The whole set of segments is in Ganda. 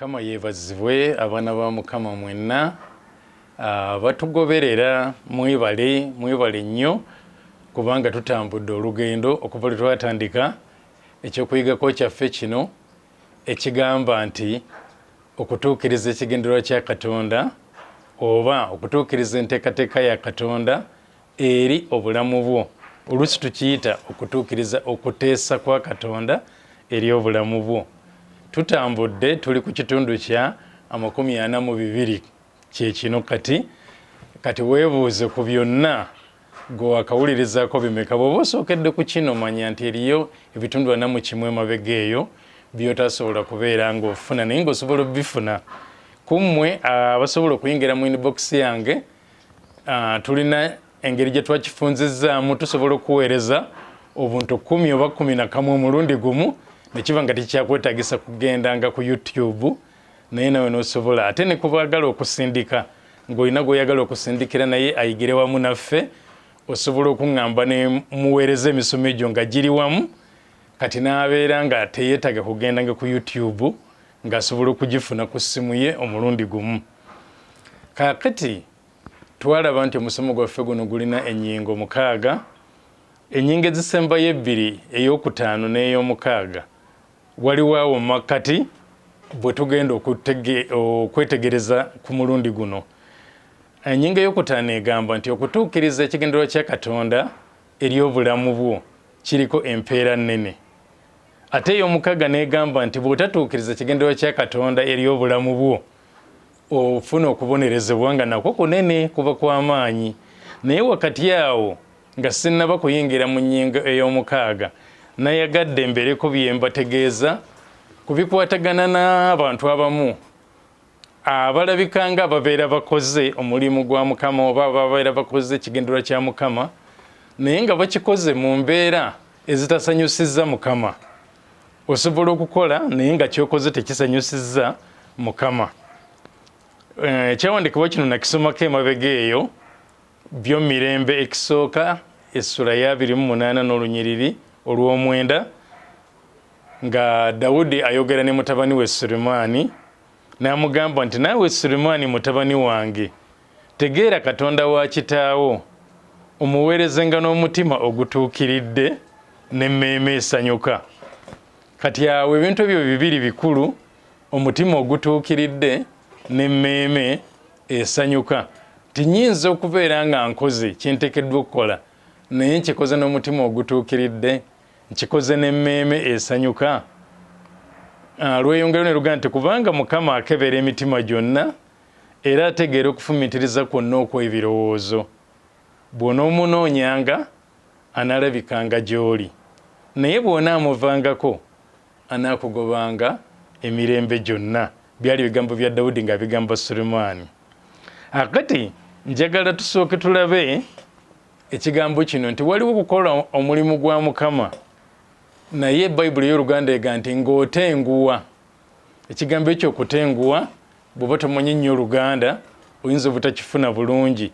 Mukama yeebazibwe abaana ba Mukama mwenna batugoberera mwebale nnyo kubanga tutambudde olugendo okuva lwe twatandika ekyokuyigako kyaffe kino ekigamba nti okutuukiriza ekigendererwa kya Katonda oba okutuukiriza enteekateeka ya Katonda eri obulamu bwo. Oluusi tukiyita okutuukiriza okuteesa kwa Katonda eri obulamu bwo. Tutambudde tuli ku kitundu kya 42 kyekino kati weebuuze ku byonna gwe wakawulirizaako bimeka. Bw'oba osookedde ku kino manya nti eriyo ebitundu 41 emabega eyo by'otasobola kubeera ng'ofuna naye ng'osobola obifuna. Ku mmwe abasobola okuyingira mu inbox yange tulina engeri gye twakifunzizzaamu tusobola okuweereza obuntu 10 oba 11 omulundi gumu nekiba nga tekyakwetaagisa kugendanga ku YouTube naye nawe n'osobola ate ne kubaagala okusindika ng'olina gw'oyagala okusindikira naye ayigire wamu naffe osobola okuŋŋamba ne muweereza emisomo egyo nga giri wamu kati n'abeera nga teyeetaaga kugendanga ku YouTube ng'asobola okugifuna ku ssimu ye omulundi gumu. Kaakati twalaba nti omusomo gwaffe guno gulina ennyingo 6. Ennyingo ezisembayo 2 ey'okutaano n'ey'omukaaga waliwo awo makkati bwe tugenda okwetegereza ku mulundi guno. Ennyingo ey'okutaano egamba nti okutuukiriza ekigendererwa kya Katonda eri obulamu bwo kiriko empeera nnene. Ate ey'omukaaga n'egamba nti bw'otatuukiriza ekigendererwa kya Katonda eri obulamu bwo ofuna okubonerezebwa nga nakwo kunene kuba kw'amaanyi. Naye wakati awo nga sinnaba kuyingira mu nnyingo ey'omukaaga nayagadde mbereko bye mbategeeza ku bikwatagana n'abantu abamu abalabika nga ababeera bakoze omulimu gwa Mukama oba ababeera bakoze ekigendererwa kya Mukama naye nga bakikoze mu mbeera ezitasanyusizza Mukama. Osobola okukola naye nga kyokoze tekisanyusizza Mukama. Ekyawandiikibwa kino nakisomako emabega eyo Byomirembe ekisooka essula ya 28 n'olunyiriri olw'omwenda nga Dawudi ayogera ne mutabani we Sulemaani n'amugamba nti naawe Sulemaani mutabani wange tegeera Katonda wa kitaawo omuweerezenga n'omutima ogutuukiridde n'emmeeme esanyuka. Kati awo ebintu ebyo 2 bikulu, omutima ogutuukiridde n'emmeeme esanyuka. Tinyinza okubeera nga nkoze kyenteekeddwa okukola naye nkikoze n'omutima ogutuukiridde nkikoze n'emmeeme esanyuka. Lweyongero ne luga nti kubanga Mukama akebera emitima gyonna era ategeera okufumitiriza kwonna okw'ebirowoozo. Bw'onoomunoonyanga anaalabikanga gy'oli naye bw'onaamuvangako anaakugobanga emirembe gyonna. Byali bigambo bya Dawudi nga bigamba Sulemaani. Akati njagala tusooke tulabe ekigambo kino nti waliwo okukola omulimu gwa Mukama naye Bayibuli y'Oluganda ega nti ng'otenguwa. Ekigambo ekyo okutenguwa bw'oba tomanyi nnyo Oluganda oyinza obutakifuna bulungi.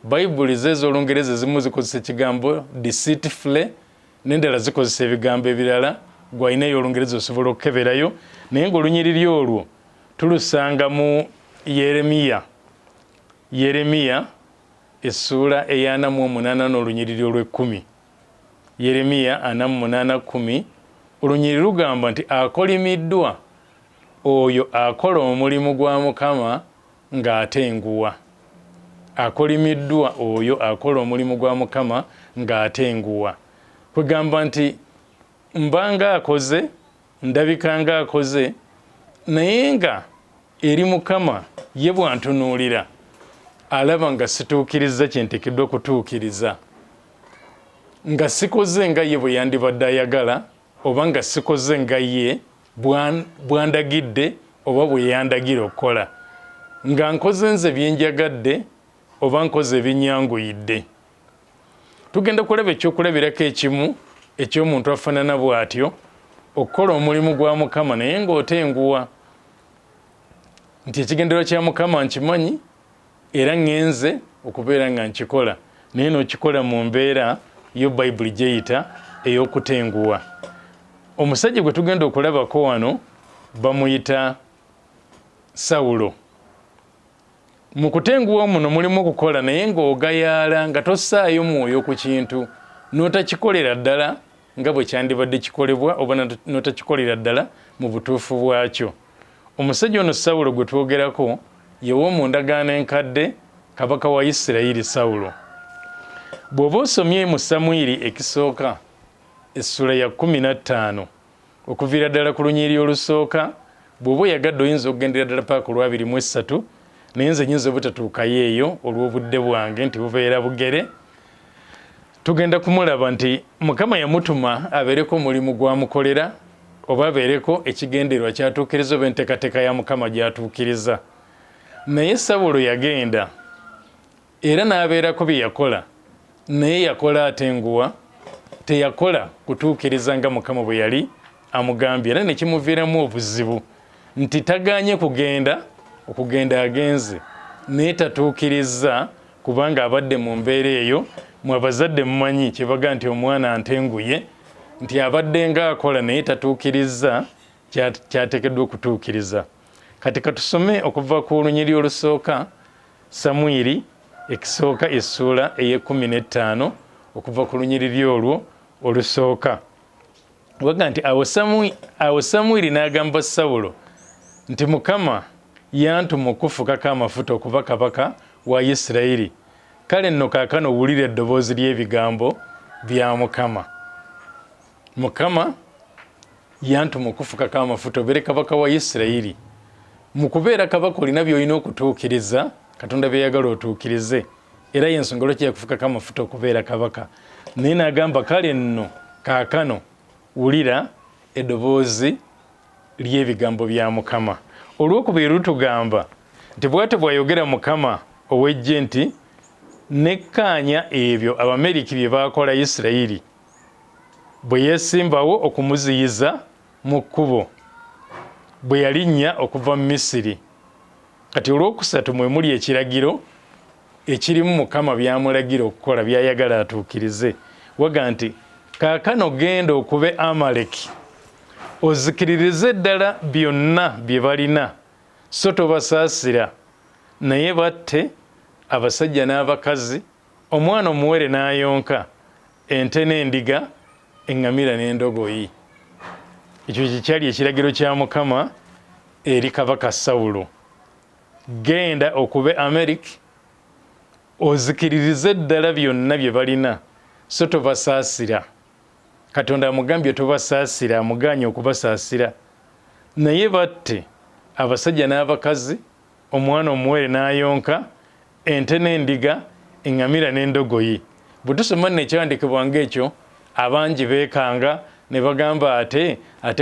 Bayibuli z'Olungereza ezimu zikozesa ekigambo deceitfully n'endala zikozesa ebigambo ebirala gw'alina ey'Olungereza osobola okukeberayo naye ng'olunyiriri olwo tulusanga mu Yeremiya essula eya 48 n'olunyiriri olw'10. Yeremiya 48:10 olunyiriri lugamba nti akolimiddwa oyo akola omulimu gwa Mukama ng'atenguwa. Akolimiddwa oyo akola omulimu gwa Mukama ng'atenguwa. Kwegamba nti mbanga akoze ndabikanga akoze naye nga eri Mukama ye bwantunuulira alaba nga situukiriza kyenteekeddwa kutuukiriza, nga sikoze nga ye bwe yandibadde ayagala oba nga sikoze nga ye bwandagidde oba bwe yandagira okukola, nga nkoze nze byenjagadde oba nkoze ebinyanguyidde. Tugenda kulaba ekyokulabirako ekimu eky'omuntu afaanana bw'atyo okukola omulimu gwa Mukama naye ng'otenguwa nti ekigendererwa kya Mukama nkimanyi era ngenze okubeera nga nkikola naye n'okikola mu mbeera yo Bayibuli gyeyita ey'okutenguwa. Omusajja gwe tugenda okulabako wano bamuyita Sawulo mu kutenguwa muno mulimu okukola naye ng'ogayaala nga tossaayo mwoyo ku kintu n'otakikolera ddala nga bwe kyandibadde kikolebwa oba n'otakikolera ddala mu butuufu bwakyo. Omusajja ono Sawulo gwe twogerako yewo mu ndagaano enkadde kabaka wa Isirayiri Sawulo. Bw'oba osomye mu Samwiri ekisooka essula ya 15 okuviira ddala ku lunyiriri olusooka, bw'oba oyagadde oyinza okugendera ddala paaka olw'23 naye nze nyinza obutatuukayo eyo olw'obudde bwange nti bubeera bugere. Tugenda kumulaba nti Mukama yamutuma abeereko omulimu gwamukolera oba abeereko ekigendererwa kyatuukiriza oba enteekateeka ya Mukama gyatuukiriza. Naye Sawulo yagenda era n'abeerako bye yakola, naye yakola atenguwa, teyakola kutuukiriza nga Mukama bwe yali amugambye, era ne kimuviiramu obuzibu nti tagaanye okugenda agenze naye tatuukiriza, kubanga abadde mu mbeera eyo. Mwe abazadde mumanyi kyebaga nti omwana antenguye, nti abadde ng'akola naye tatuukiriza kyateekeddwa okutuukiriza. Kati katusome okuva ku lunyiriri olusooka Samwiri ekisooka essuula ey'15 okuva ku lunyiriri olwo olusooka. Waga nti awo Samwiri n'agamba Sawulo nti Mukama yantuma okufukako amafuta okuba kabaka wa Isirayiri. Kale nno kaakano wulira eddoboozi ly'ebigambo bya Mukama. Mukama yantuma okufukako amafuta obeere kabaka wa Isirayiri. Mu kubeera kabaka olina by'olina okutuukiriza, Katonda byeyagala otuukirize, era y'ensonga lwaki yakufukako amafuta okubeera kabaka. Naye n'agamba kale nno kaakano wulira eddoboozi ly'ebigambo bya Mukama. Olw'okubiri lutugamba nti bw'atyo bw'ayogera Mukama ow'eggye nti nekkaanya ebyo Abameriki bye baakola Isirayiri bwe yeesimbawo okumuziyiza mu kkubo bwe yalinnya okuva mu Misiri. Kati olwokusatu mwe muli ekiragiro ekirimu Mukama by'amulagira okukola by'ayagala atuukirize. Waga nti kaakano genda okube Amaleki ozikiririze ddala byonna bye balina, so tobasaasira, naye batte abasajja n'abakazi, omwana omuwere n'ayonka, ente n'endiga, eŋŋamira n'endogoyi. Ekyo kyali ekiragiro kya Mukama eri kabaka Sawulo. Genda okube Amaleki ozikiririze ddala byonna bye balina, so tobasaasira. Katonda amugambye tobasaasira, amugaanye okubasaasira, naye batte abasajja n'abakazi, omwana omuwere n'ayonka, ente n'endiga, eŋŋamira n'endogoyi. Bwe tusoma nno ekyawandiikibwa ng'ekyo abangi beekanga ne bagamba ate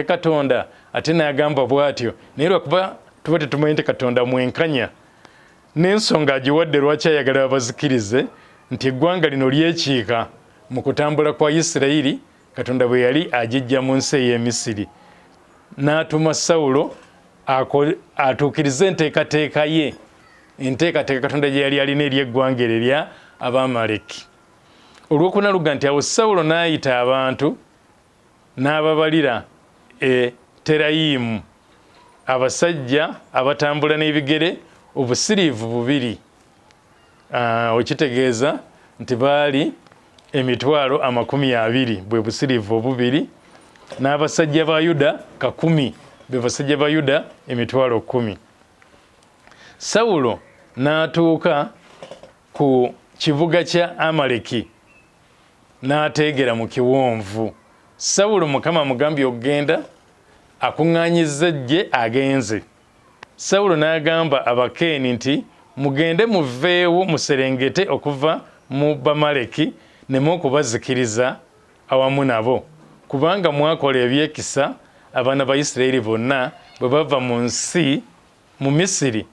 Katonda ate n'agamba bw'atyo, naye lwakuba tuba tetumanyi nti Katonda mwenkanya n'ensonga agiwadde lwaki ayagala babazikirize nti eggwanga lino lyekiika mu kutambula kwa Isirayiri Katonda bwe yali agijja mu nsi ey'e Misiri. N'atuma Sawulo atuukirize enteekateeka ye, enteekateeka Katonda gye yali alina eri eggwanga erya Abamaleki. Olwokuna luga nti awo Sawulo n'ayita abantu n'ababalira e Terayimu abasajja abatambula n'ebigere obusiriivu 200. Okitegeeza nti baali 20,000 bwe busiriivu 200, n'abasajja ba Yuda 10 be basajja ba Yuda 10,000. Sawulo n'atuuka ku kibuga kya Amaleki n'ateegera mu kiwonvu. Sawulo Mukama amugambye okugenda, akuŋŋaanyizza eggye agenze. Sawulo n'agamba Abakeeni nti mugende muveewo muserengete okuva mu Bamaleki neme okubazikiriza awamu nabo, kubanga mwakola ebyekisa abaana ba Isirayiri bonna bwe bava mu nsi mu Misiri,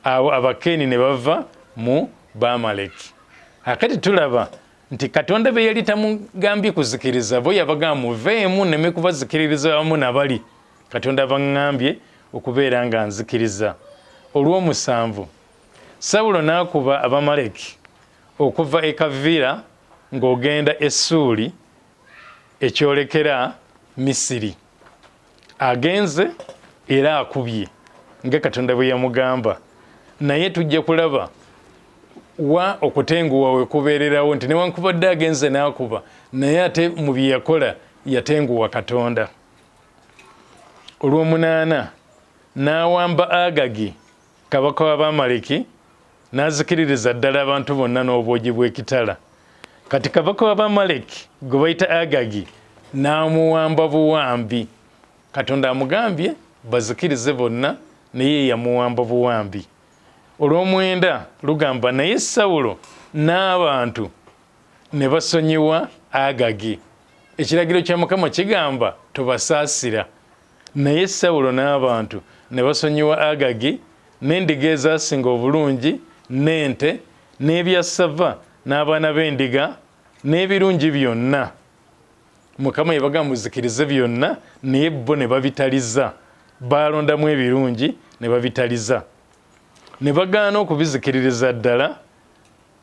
awo Abakeeni ne bava mu Bamaleki. Akati tulaba nti Katonda be yali tamugambye kuzikiriza bo, yabagamba muveemu neme kubazikiririza awamu nabali. Katonda baŋŋambye okubeera nga nzikiriza. Olw'omusanvu Sawulo n'akuba Abamaleki okuva e Kavira ng'ogenda e Ssuuli ekyolekera Misiri. Agenze era akubye. nga Katonda bwe yamugamba, naye tujja kulaba wa okutenguwa we kubeererawo nti newankubadde agenze n'akuba naye ate mu bye yakola yatenguwa Katonda. Olw'omunaana n'awamba Agagi kabaka w'Abamaleki n'azikiririza ddala abantu bonna n'obwogi bw'ekitala. Kati kabaka w'Abamaleki gwe bayita Agagi n'amuwamba buwambi. Katonda amugambye bazikirize bonna naye yamuwamba buwambi. Olw'omwenda lugamba naye Sawulo n'abantu ne basonyiwa Agagi. Ekiragiro kya Mukama kigamba tobasaasira, naye Sawulo n'abantu ne basonyiwa Agagi n'endiga ezasinga obulungi n'ente n'ebyassava n'abaana b'endiga n'ebirungi byonna. Mukama yabagamba muzikirize byonna naye bo ne babitaliza, balondamu ebirungi ne babitaliza, ne bagaana okubizikiririza ddala,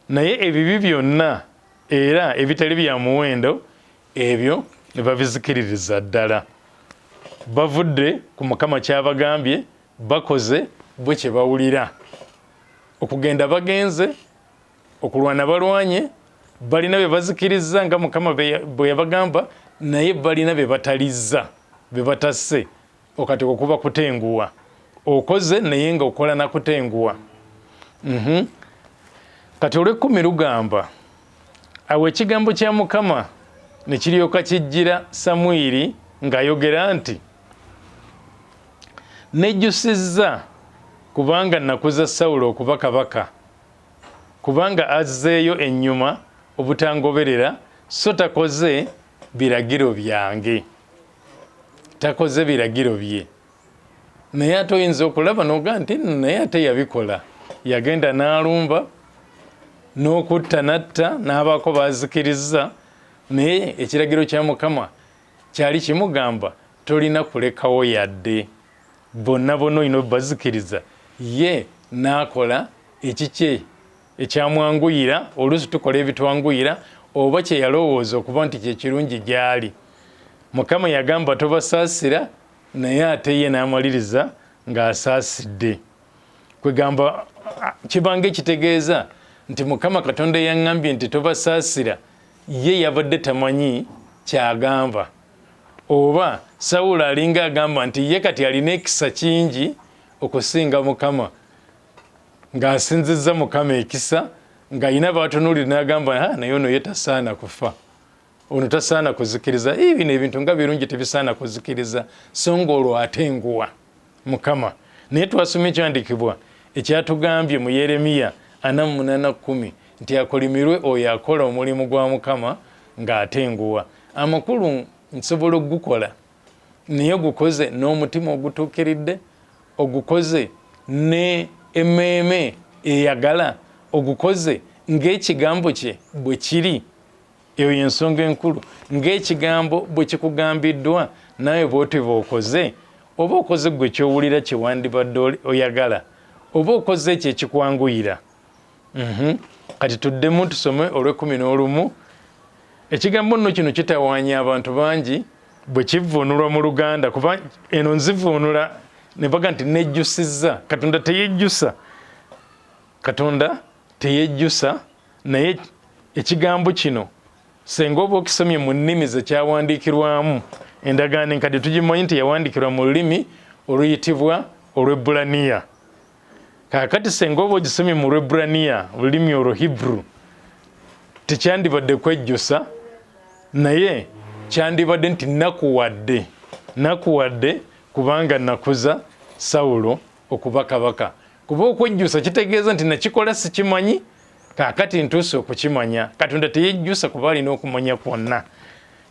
naye ebibi byonna era ebitali bya muwendo ebyo ne babizikiririza ddala. Bavudde ku Mukama kyabagambye, bakoze bwe kye bawulira. Okugenda bagenze, okulwana balwanye, balina bye bazikiriza nga Mukama bwe yabagamba, naye balina bye batalizza, bye batasse, okateeka okuba kutenguwa. Okoze naye nga okola na kutenguwa. Kati olw'ekkumi lugamba, awo ekigambo kya Mukama ne kiryoka kijjira Samwiri ng'ayogera nti, nejjusizza kubanga nakuza Sawulo okuba kabaka, kubanga azzeeyo ennyuma obutangoberera, so takoze biragiro byange. Takoze biragiro bye. Naye ate oyinza okulaba n'oga nti naye ate yabikola. Yagenda n'alumba, n'okutta n'atta, n'abaako bazikiriza, naye ekiragiro kya Mukama kyali kimugamba tolina kulekawo yadde. Bonna bonna olina bazikiriza. Ye n'akola ekikye ekyamwanguyira, oluusi tukola ebitwanguyira oba kye yalowooza okuba nti kye kirungi gy'ali. Mukama yagamba tobasaasira, naye ate ye n'amaliriza ng'asaasidde. Kwegamba kibanga ekitegeeza nti Mukama Katonda yaŋŋambye nti tobasaasira, ye yabadde tamanyi kyagamba. Oba Sawulo alinga agamba nti ye kati alina ekisa kingi okusinga Mukama, ng'asinzizza Mukama ekisa, ng'ayina batunuulira n'agamba naye ono ye tasaana kufa, ono tasaana kuzikiriza. Bino ebintu nga birungi tebisaana kuzikiriza, so ng'olwo atenguwa Mukama. Naye twasoma ekyandiikibwa ekyatugambye mu Yeremiya 48:10 nti akolimirwe oyo akola omulimu gwa Mukama ng'atenguwa. Amakulu nsobola okugukola naye ogukoze n'omutima ogutuukiridde, ogukoze ne emmeeme eyagala, ogukoze ng'ekigambo kye bwe kiri. Eyo y'ensonga enkulu. Ng'ekigambo bwe kikugambiddwa nawe bw'oti bw'okoze, oba okoze gwe kyowulira kye wandibadde oyagala, oba okoze ekyo ekikwanguyira. Kati tuddemu tusome olw'11. Ekigambo nno kino kitawaanya abantu bangi bwe kivvuunulwa mu Luganda, kuba eno nzivuunula ne baga nti nejjusizza. Katonda teyejjusa. Katonda teyejjusa, naye ekigambo kino senga oba okisomye mu nnimi ze kyawandiikirwamu, endagaano enkadde tugimanyi nti yawandiikirwa mu lulimi oluyitibwa Olwebbulaniya. Kaakati senga oba ogisomye mu Lwebbulaniya, olulimi olwo Hebrew, tekyandibadde kwejjusa, naye kyandibadde nti nakuwadde. Nakuwadde kubanga nakuza Sawulo okuba kabaka. Kuba okwejjusa kitegeeza nti nakikola sikimanyi, kaakati ntuuse okukimanya. Katonda teyejjusa kuba alina okumanya kwonna.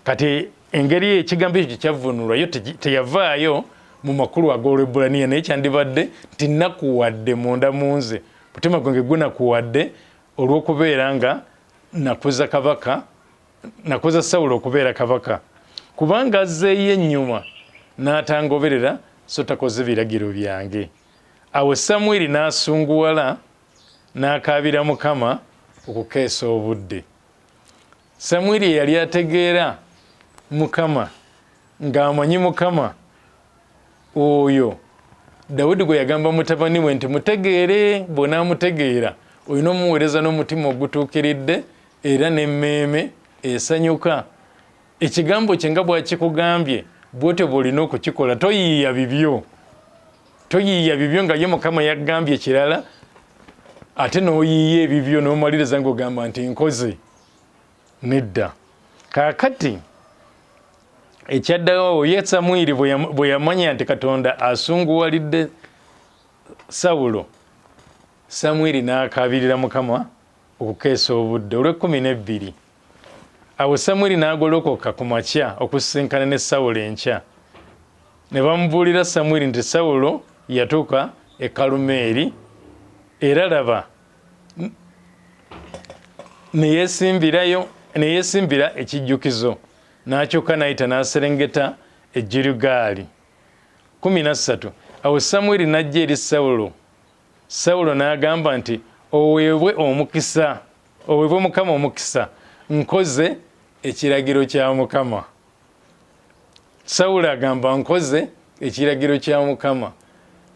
Kati engeri ekigambo ekyo kyavvuunulwayo teyavaayo mu makulu ag'Olwebbulaniya, naye kyandibadde nti nakuwadde munda mu nze, mutima gwange gunakuwadde olw'okubeera nga nakuza kabaka, nakuza Sawulo okubeera kabaka. Kubanga azzeeyo ennyuma n'atangoberera, so takoze biragiro byange. Awo Samwiri n'asunguwala n'akaabira Mukama okukeesa obudde. Samwiri yali ategeera Mukama, ng'amanyi Mukama oyo Dawudi gwe yagamba mutabani we nti mutegeere, bw'onaamutegeera olina omuweereza n'omutima ogutuukiridde era n'emmeeme esanyuka. Ekigambo kye nga bw'akikugambye bw'otyo bw'olina okukikola. Toyiiya bibyo, toyiiya bibyo nga ye Mukama yagambye kirala ate n'oyiiya ebibyo n'omaliriza ng'ogamba nti nkoze. Nedda. Kaakati ekyaddawo ye Samwiri bwe yamanya nti Katonda asunguwalidde Sawulo, Samwiri n'akaabirira Mukama okukeesa obudde. Olw'ekumi awo Samwiri n'agolokoka ku makya okusisinkana ne Sawulo enkya. Ne bamubuulira Samwiri nti Sawulo yatuuka e Kalumeeri, era laba ne yeesimbira ekijjukizo, n'akyuka n'ayita n'aserengeta e Girugaali. 13 Awo Samwiri n'ajja eri Sawulo. Sawulo n'agamba nti oweebwe omukisa, oweebwe Mukama omukisa, nkoze ekiragiro kya Mukama. Sawulo agamba nkoze ekiragiro kya Mukama.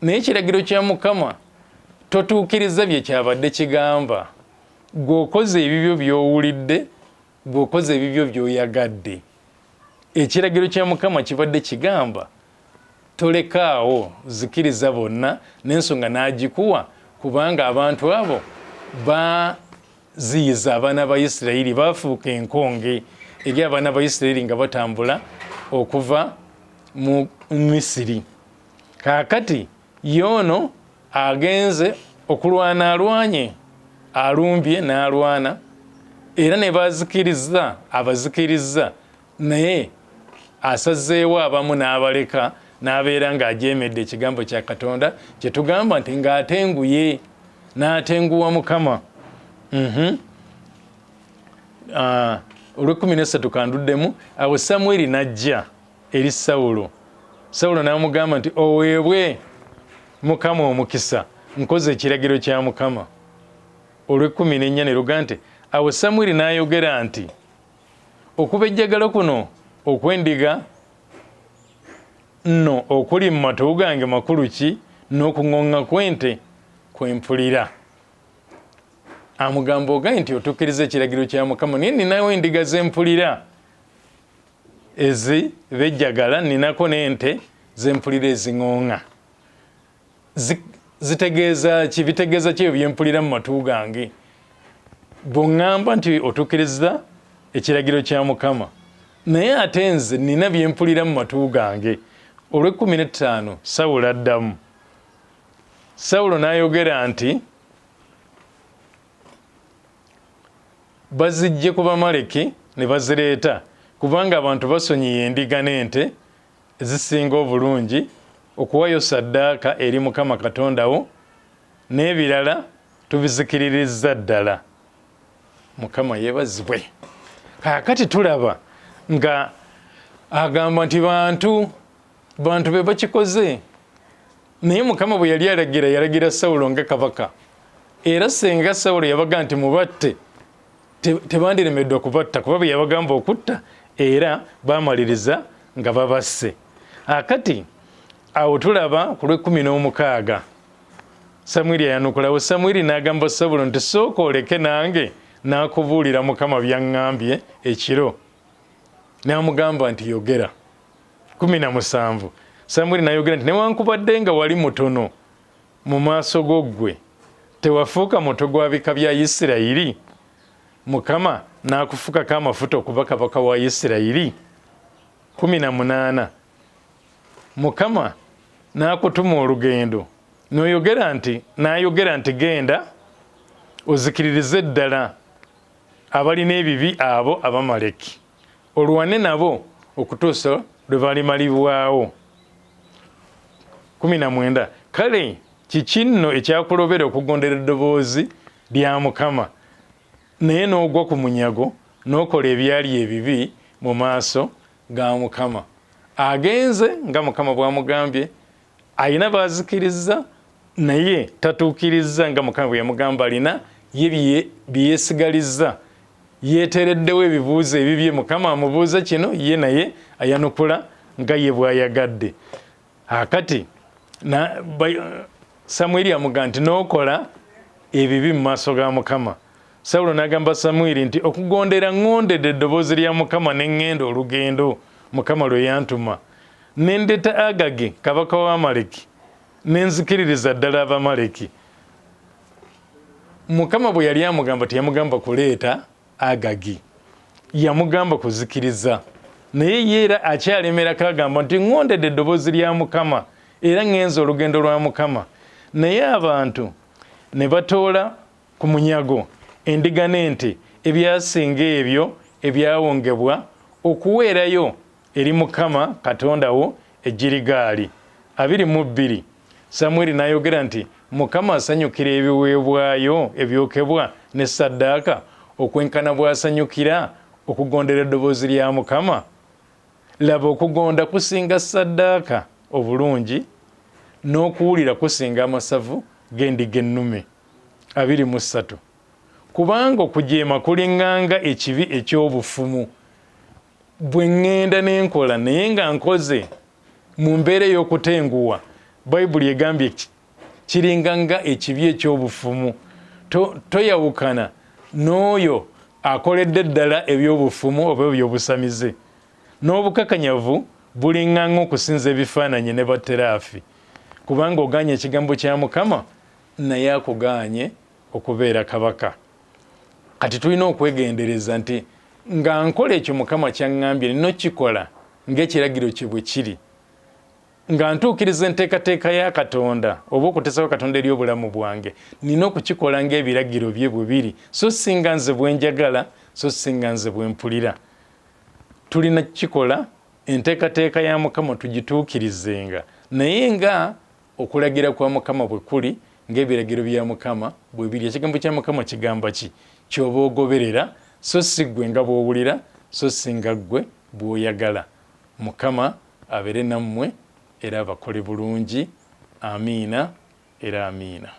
Naye ekiragiro kya Mukama totuukiriza bye kyabadde kigamba. Gw'okoze ebibyo by'owulidde, gw'okoze ebibyo by'oyagadde. Ekiragiro kya Mukama kibadde kigamba tolekaawo, zikiriza bonna, n'ensonga n'agikuwa kubanga abantu abo baziyiza abaana ba Isirayiri, baafuuka enkonge eri abaana ba Isirayiri nga batambula okuva mu Misiri. Kaakati y'ono agenze okulwana, alwanye, alumbye n'alwana, era ne bazikiriza, abazikiriza, naye asazeewo abamu n'abaleka, n'abeera ng'ajeemedde ekigambo kya Katonda kye tugamba nti ng'atenguye, n'atenguwa Mukama. Olw'ekumi kanduddemu, awo Samwiri n'ajja eri Sawulo. Sawulo n'amugamba nti oweebwe Mukama omukisa, nkoze ekiragiro kya Mukama. Olw'ekumi ne luga nti awo Samwiri n'ayogera nti okuba ejjagalo kuno okw'endiga nno okuli mu matu gange makulu ki, n'okuŋoŋŋa kw'ente kwempulira. Amugamba ogaye nti otuukiriza ekiragiro kya Mukama, naye ninawo endiga zempulira ezi bejjagala, ninako n'ente zempulira eziŋoŋŋa. Zitegeeza ki? Bitegeeza ki byempulira mu matu gange? Bw'oŋŋamba nti otuukiriza ekiragiro kya Mukama, naye ate nze nina byempulira mu matu gange. Olw'ekumi Sawulo addamu. Sawulo n'ayogera nti bazijje ku Bamaleki ne bazireeta, kubanga abantu basonyiye endiga n'ente ezisinga obulungi okuwayo ssaddaaka eri Mukama Katonda wo, n'ebirala tubizikiririzza ddala. Mukama yeebazibwe. Kaakati tulaba nga agamba nti bantu be bakikoze, naye Mukama bwe yali yalagira Sawulo nga kabaka, era senga Sawulo yabaga nti mubatte, tebandiremeddwa kubatta, kuba bwe yabagamba okutta era bamaliriza nga babasse. Akati awo tulaba ku lw'ekumi Samwiri ayanukulawo. Samwiri n'agamba Sawulo nti sooka oleke nange n'akubuulira Mukama by'aŋŋambye ekiro. N'amugamba nti yogera. 17 Samwiri n'ayogera nti newankubadde nga wali mutono mu maaso go ggwe, tewafuuka muto gwa bika bya Isirayiri, Mukama n'akufukako amafuta okuba kabaka wa Isirayiri. 18 Mukama n'akutuma olugendo, n'ayogera nti genda ozikiririze ddala abalina ebibi abo Abamaleki, olwane nabo okutuusa lwe balimalibwawo. 19 Kale kiki nno ekyakulobera okugondera eddoboozi lya Mukama, naye n'ogwa ku munyago n'okola ebyali ebibi mu maaso ga Mukama? Agenze nga Mukama bw'amugambye, alina bazikiriza naye tatuukiriza nga Mukama bwe yamugamba, alina ye byeyesigalizza, yeetereddewo ebibuuzo ebibye. Mukama amubuuza kino, ye naye ayanukula nga ye bw'ayagadde. Akati Samwiri yamugamba nti n'okola ebibi mu maaso ga Mukama. Sawulo n'agamba Samwiri nti okugondera ngondedde eddoboozi lya Mukama ne ŋŋenda olugendo Mukama lwe yantuma. Ne ndeeta Agagi kabaka w'Amaleki ne nzikiririza ddala Abamaleki. Mukama bwe yali amugamba teyamugamba kuleeta Agagi, yamugamba kuzikiriza. Naye ye era akyalemerako agamba nti ŋŋondedde eddoboozi lya Mukama era ŋŋenza olugendo lwa Mukama. Naye abantu ne batoola ku munyago endiga n'ente ebyasinga ebyo ebyawongebwa okuweerayo eri Mukama Katonda wo e Girigaali. 22 Samwiri n'ayogera nti Mukama asanyukira ebiweebwayo ebyokebwa ne ssaddaaka okwenkana bw'asanyukira okugondera eddoboozi lya Mukama. Laba okugonda kusinga ssaddaaka obulungi n'okuwulira kusinga amasavu g'endiga ennume. 23 Kubanga okujeema kulinganga ekibi eky'obufumu. Bwe ŋŋenda n'enkola naye nga nkoze mu mbeera ey'okutenguwa, Bayibuli egambye kiringanga ekibi eky'obufumu. Toyawukana n'oyo akoledde ddala eby'obufumu oba eby'obusamize. N'obukakanyavu bulinganga okusinza ebifaananyi ne batteraafi. Kubanga ogaanye ekigambo kya Mukama naye akugaanye okubeera kabaka. Kati tulina okwegendereza nti nga nkola ekyo Mukama ky'aŋŋambye nina okikola ng'ekiragiro kye bwe kiri, nga ntuukiriza enteekateeka ya Katonda oba okuteesako Katonda eri obulamu bwange, nina okukikola ng'ebiragiro bye bwe biri, so singa nze bwe njagala, so singa nze bwe mpulira. Tulina kukikola, enteekateeka ya Mukama tugituukirizenga, naye nga okulagira kwa Mukama bwe kuli, ng'ebiragiro bya Mukama bwe biri. Ekigambo kya Mukama kigamba ki? Ky'oba ogoberera, so si ggwe nga bw'owulira, so si nga ggwe bw'oyagala. Mukama abeere nammwe era abakole bulungi. Amiina era amiina.